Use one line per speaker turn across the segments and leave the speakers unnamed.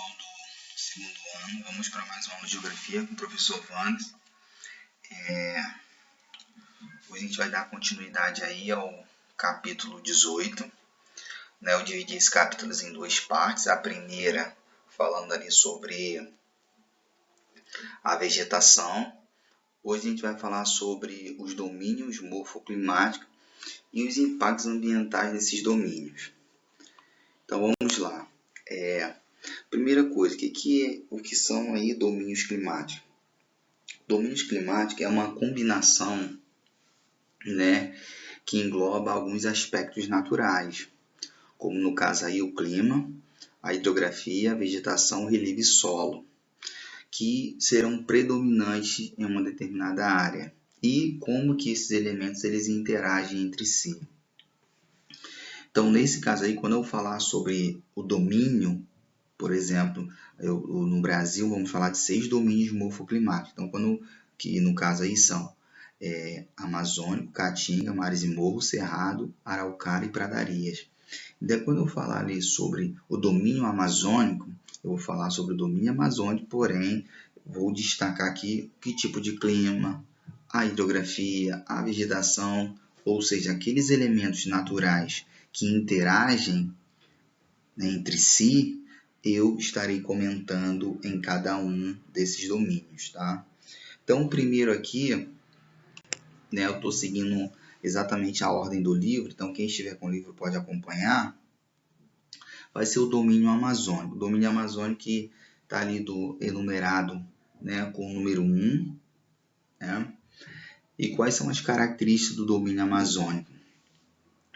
pessoal do segundo ano, vamos para mais uma aula de Geografia com o professor Wanderson. Hoje a gente vai dar continuidade aí ao capítulo 18. Eu dividi esse capítulo em duas partes. A primeira falando ali sobre a vegetação. Hoje a gente vai falar sobre os domínios morfoclimáticos e os impactos ambientais desses domínios. Então vamos lá. Primeira coisa, o que são aí domínios climáticos? Domínios climáticos é uma combinação, que engloba alguns aspectos naturais, como no caso aí o clima, a hidrografia, a vegetação, o relevo e solo, que serão predominantes em uma determinada área e como que esses elementos eles interagem entre si. Então, nesse caso aí, quando eu falar sobre o domínio, por exemplo, no Brasil vamos falar de 6 domínios morfoclimáticos. Então, que no caso aí são Amazônico, Caatinga, Mares e Morros, Cerrado, Araucária e Pradarias. Daí, quando eu falar ali sobre o domínio amazônico, eu vou falar sobre o domínio amazônico, porém, vou destacar aqui que tipo de clima, a hidrografia, a vegetação, ou seja, aqueles elementos naturais que interagem entre si, eu estarei comentando em cada um desses domínios, tá? Então, o primeiro aqui, eu estou seguindo exatamente a ordem do livro, então quem estiver com o livro pode acompanhar, vai ser o domínio amazônico. O domínio amazônico que está ali enumerado com o número 1, E quais são as características do domínio amazônico?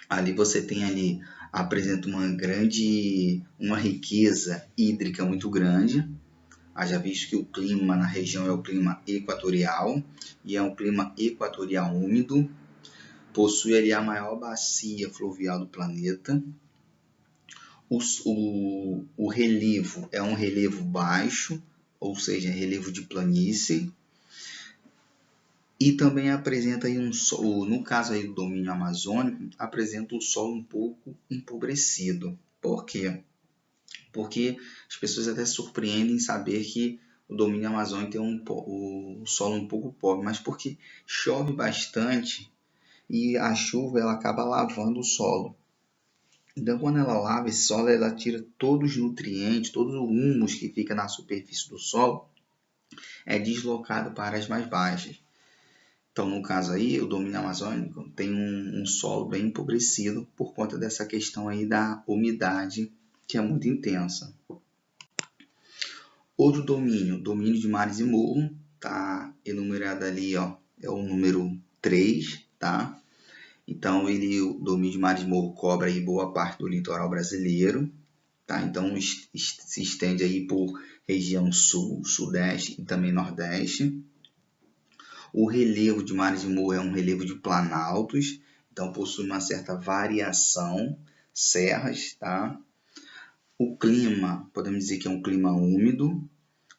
Ali você tem apresenta uma riqueza hídrica muito grande. Haja visto que o clima na região é o clima equatorial e é um clima equatorial úmido. Possui ali a maior bacia fluvial do planeta. O relevo é um relevo baixo, ou seja, relevo de planície. E também apresenta aí no caso aí do domínio amazônico, apresenta um solo um pouco empobrecido. Por quê? Porque as pessoas até se surpreendem em saber que o domínio amazônico tem o solo um pouco pobre, mas porque chove bastante e a chuva ela acaba lavando o solo. Então, quando ela lava esse solo, ela tira todos os nutrientes, todo o humus que fica na superfície do solo é deslocado para as mais baixas. Então, no caso aí, o domínio amazônico tem um solo bem empobrecido por conta dessa questão aí da umidade, que é muito intensa. Outro domínio de mares e morros, está enumerado ali, é o número 3, tá? Então, o domínio de mares e morros cobre aí boa parte do litoral brasileiro, tá? Então, se estende aí por região sul, sudeste e também nordeste. O relevo de mares e morros é um relevo de planaltos, então possui uma certa variação, serras, tá? O clima, podemos dizer que é um clima úmido,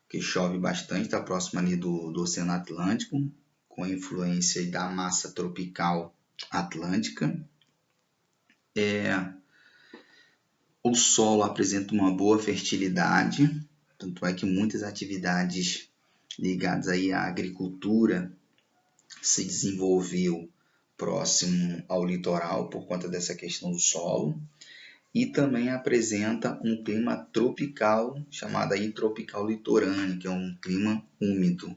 que chove bastante, está próximo ali do Oceano Atlântico, com a influência da massa tropical atlântica. O solo apresenta uma boa fertilidade, tanto é que muitas atividades ligadas aí à agricultura se desenvolveu próximo ao litoral por conta dessa questão do solo. E também apresenta um clima tropical, chamado aí tropical litorâneo, que é um clima úmido.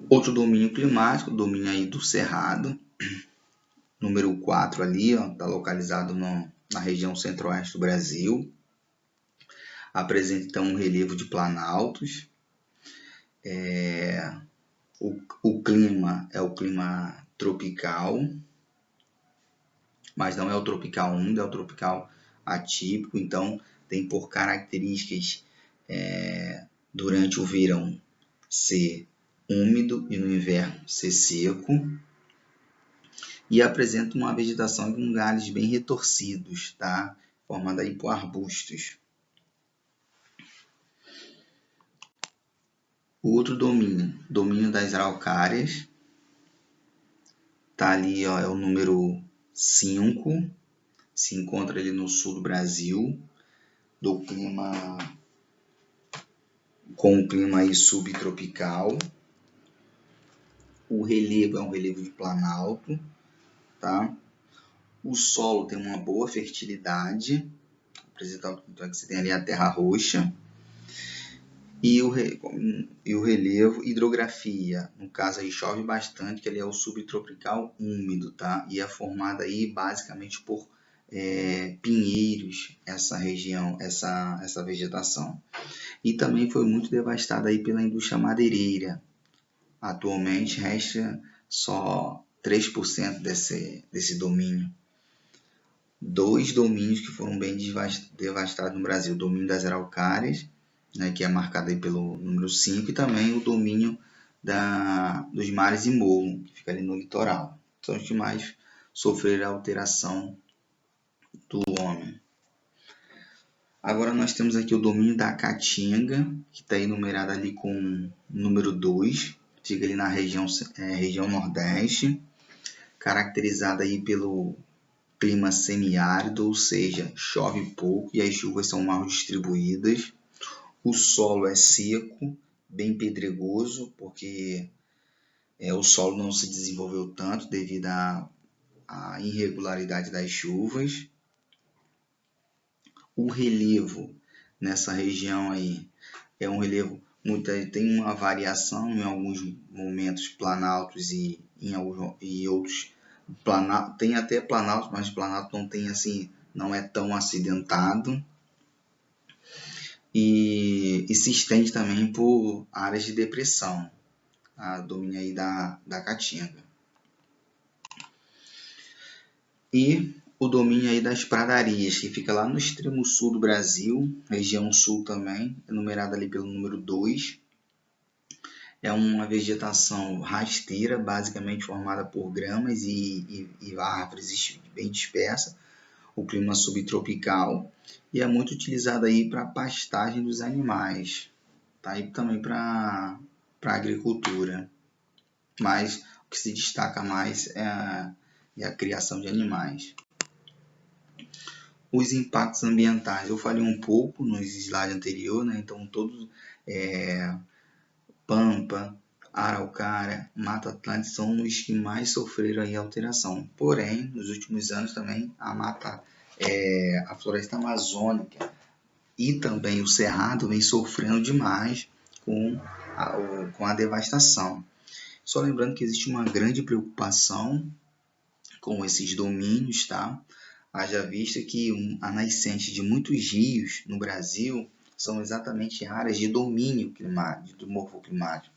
Outro domínio climático, o domínio aí do Cerrado, número 4 ali, está localizado na região centro-oeste do Brasil. Apresenta então um relevo de planaltos. O clima é o clima tropical, mas não é o tropical úmido, é o tropical atípico, então tem por características durante o verão ser úmido e no inverno ser seco, e apresenta uma vegetação com galhos bem retorcidos, tá? Formada aí por arbustos. O outro domínio das araucárias, tá ali, é o número 5, se encontra ali no sul do Brasil. do clima, com o clima aí subtropical. O relevo é um relevo de planalto, tá? O solo tem uma boa fertilidade, apresentando que você tem ali a terra roxa. E o relevo, hidrografia, no caso aí chove bastante, que ele é o subtropical úmido, tá? E é formada aí basicamente por pinheiros, essa região, essa vegetação. E também foi muito devastada aí pela indústria madeireira. Atualmente resta só 3% desse domínio. 2 domínios que foram bem devastados no Brasil, o domínio das araucárias, né, que é marcado aí pelo número 5, e também o domínio dos mares e morro, que fica ali no litoral. São os que mais sofreram a alteração do homem. Agora nós temos aqui o domínio da Caatinga, que está enumerado ali com número 2, fica ali na região Nordeste, caracterizada aí pelo clima semiárido, ou seja, chove pouco e as chuvas são mal distribuídas. O solo é seco, bem pedregoso, porque o solo não se desenvolveu tanto devido à irregularidade das chuvas. O relevo nessa região aí é um relevo tem uma variação em alguns momentos planaltos e outros tem até planalto, mas planalto não tem assim, não é tão acidentado. E se estende também por áreas de depressão, a domínio aí da Caatinga. E o domínio aí das pradarias, que fica lá no extremo sul do Brasil, região sul também, enumerada ali pelo número 2. É uma vegetação rasteira, basicamente formada por gramas e árvores bem dispersas, o clima subtropical, e é muito utilizada aí para pastagem dos animais, tá? E também para agricultura, mas o que se destaca mais é a criação de animais. Os impactos ambientais, eu falei um pouco no slide anterior, né? Então todos Pampa, Araucária, Mata Atlântica são os que mais sofreram aí alteração. Porém, nos últimos anos também a floresta amazônica e também o cerrado vem sofrendo demais com a devastação. Só lembrando que existe uma grande preocupação com esses domínios, tá? Haja vista que a nascente de muitos rios no Brasil são exatamente áreas de domínio climático, do morfoclimático.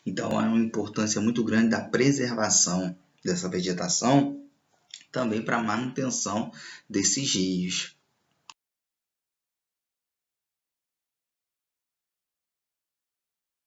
Então, há uma importância muito grande da preservação dessa vegetação, também para a manutenção desses rios.